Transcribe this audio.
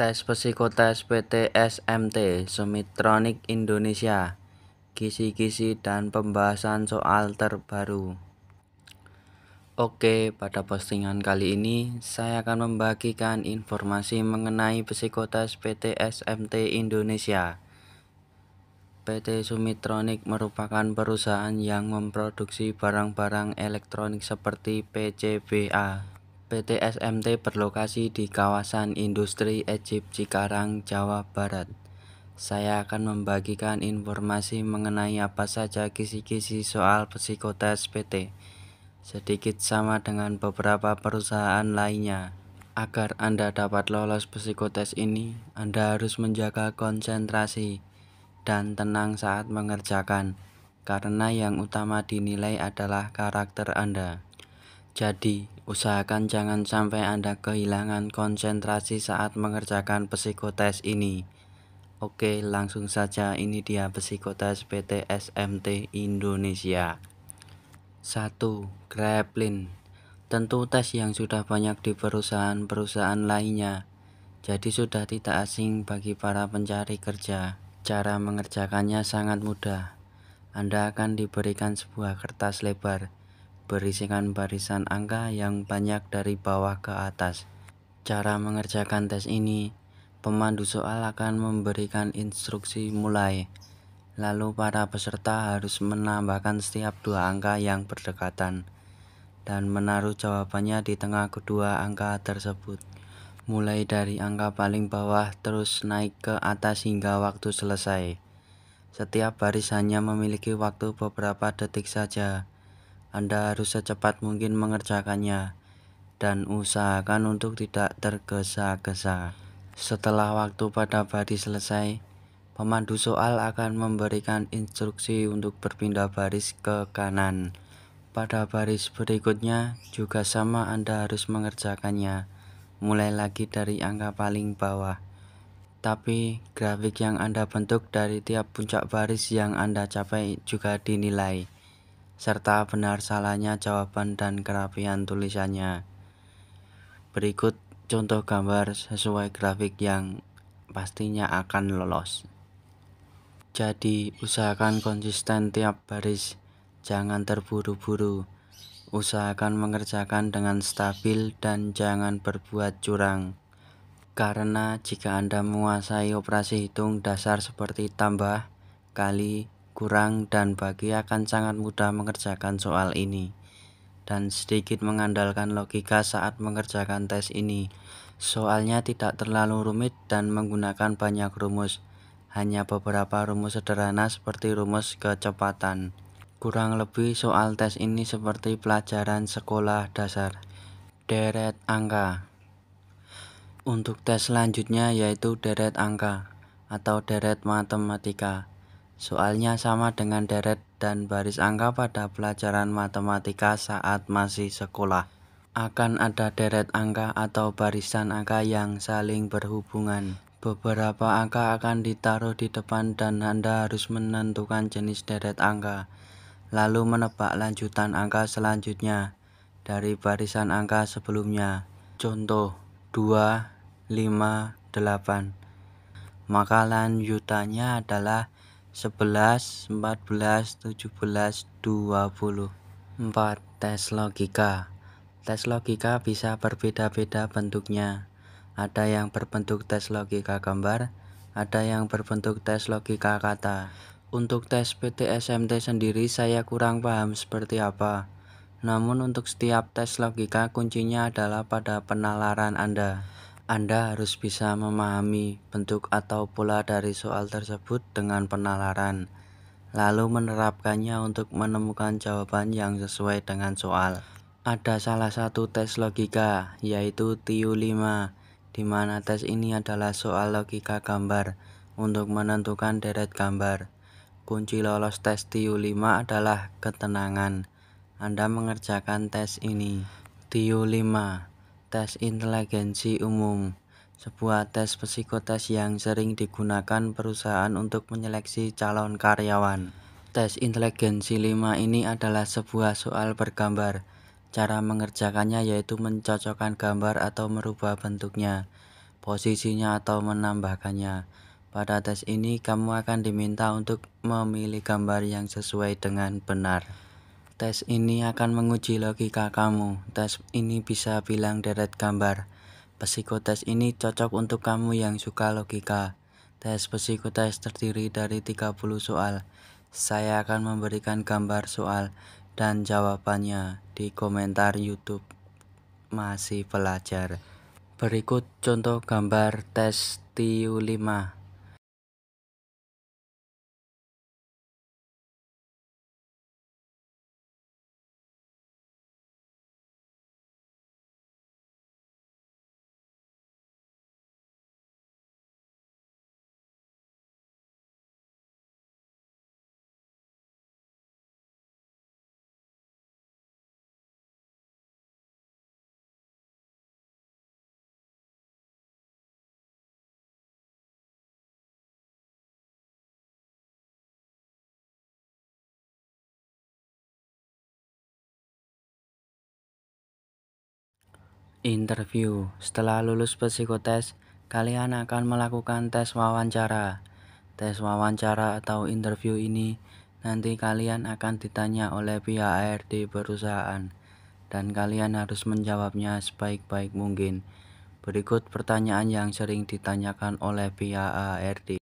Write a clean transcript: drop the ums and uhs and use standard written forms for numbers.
Tes Psikotes PT SMT Sumitronic Indonesia. Kisi-kisi dan pembahasan soal terbaru. Oke, pada postingan kali ini saya akan membagikan informasi mengenai Psikotes PT SMT Indonesia. PT Sumitronic merupakan perusahaan yang memproduksi barang-barang elektronik seperti PCBA. PT SMT berlokasi di kawasan industri Ejip Cikarang, Jawa Barat. Saya akan membagikan informasi mengenai apa saja kisi-kisi soal psikotes PT, sedikit sama dengan beberapa perusahaan lainnya. Agar Anda dapat lolos psikotes ini, Anda harus menjaga konsentrasi dan tenang saat mengerjakan, karena yang utama dinilai adalah karakter Anda. Jadi, usahakan jangan sampai Anda kehilangan konsentrasi saat mengerjakan psikotes ini. Oke, langsung saja, ini dia psikotes PT SMT Indonesia. 1. Grappling. Tentu tes yang sudah banyak di perusahaan-perusahaan lainnya, jadi sudah tidak asing bagi para pencari kerja. Cara mengerjakannya sangat mudah. Anda akan diberikan sebuah kertas lebar berisikan barisan angka yang banyak dari bawah ke atas. Cara mengerjakan tes ini, pemandu soal akan memberikan instruksi mulai. Lalu para peserta harus menambahkan setiap dua angka yang berdekatan dan menaruh jawabannya di tengah kedua angka tersebut. Mulai dari angka paling bawah terus naik ke atas hingga waktu selesai. Setiap baris hanya memiliki waktu beberapa detik saja. Anda harus secepat mungkin mengerjakannya dan usahakan untuk tidak tergesa-gesa. Setelah waktu pada baris selesai, pemandu soal akan memberikan instruksi untuk berpindah baris ke kanan. Pada baris berikutnya juga sama, Anda harus mengerjakannya mulai lagi dari angka paling bawah. Tapi grafik yang Anda bentuk dari tiap puncak baris yang Anda capai juga dinilai, serta benar salahnya jawaban dan kerapian tulisannya. Berikut contoh gambar sesuai grafik yang pastinya akan lolos. Jadi usahakan konsisten tiap baris, jangan terburu-buru. Usahakan mengerjakan dengan stabil dan jangan berbuat curang. Karena jika Anda menguasai operasi hitung dasar seperti tambah, kali, kurang, dan bagi akan sangat mudah mengerjakan soal ini. Dan sedikit mengandalkan logika saat mengerjakan tes ini. Soalnya tidak terlalu rumit dan menggunakan banyak rumus. Hanya beberapa rumus sederhana seperti rumus kecepatan. Kurang lebih soal tes ini seperti pelajaran sekolah dasar. Deret angka. Untuk tes selanjutnya yaitu deret angka atau deret matematika. Soalnya sama dengan deret dan baris angka pada pelajaran matematika saat masih sekolah. Akan ada deret angka atau barisan angka yang saling berhubungan. Beberapa angka akan ditaruh di depan dan Anda harus menentukan jenis deret angka, lalu menebak lanjutan angka selanjutnya dari barisan angka sebelumnya. Contoh 2, 5, 8. Maka lanjutannya adalah 11, 14, 17, 20. 4. Tes logika. Tes logika bisa berbeda-beda bentuknya. Ada yang berbentuk tes logika gambar, ada yang berbentuk tes logika kata. Untuk tes PT SMT sendiri saya kurang paham seperti apa. Namun untuk setiap tes logika kuncinya adalah pada penalaran Anda. Anda harus bisa memahami bentuk atau pola dari soal tersebut dengan penalaran, lalu menerapkannya untuk menemukan jawaban yang sesuai dengan soal. Ada salah satu tes logika, yaitu TIU 5, di mana tes ini adalah soal logika gambar untuk menentukan deret gambar. Kunci lolos tes TIU 5 adalah ketenangan. Anda mengerjakan tes ini. TIU 5, tes inteligensi umum, sebuah tes psikotes yang sering digunakan perusahaan untuk menyeleksi calon karyawan. Tes inteligensi 5 ini adalah sebuah soal bergambar. Cara mengerjakannya yaitu mencocokkan gambar atau merubah bentuknya. posisinya atau menambahkannya. Pada tes ini, kamu akan diminta untuk memilih gambar yang sesuai dengan benar. Tes ini akan menguji logika kamu. Tes ini bisa bilang deret gambar. Psikotes ini cocok untuk kamu yang suka logika. Tes psikotes terdiri dari 30 soal. Saya akan memberikan gambar soal dan jawabannya di komentar YouTube Masih Belajar. Berikut contoh gambar tes TIU 5. Interview. Setelah lulus psikotes, kalian akan melakukan tes wawancara. Tes wawancara atau interview ini nanti kalian akan ditanya oleh pihak HRD perusahaan dan kalian harus menjawabnya sebaik-baik mungkin. Berikut pertanyaan yang sering ditanyakan oleh pihak HRD.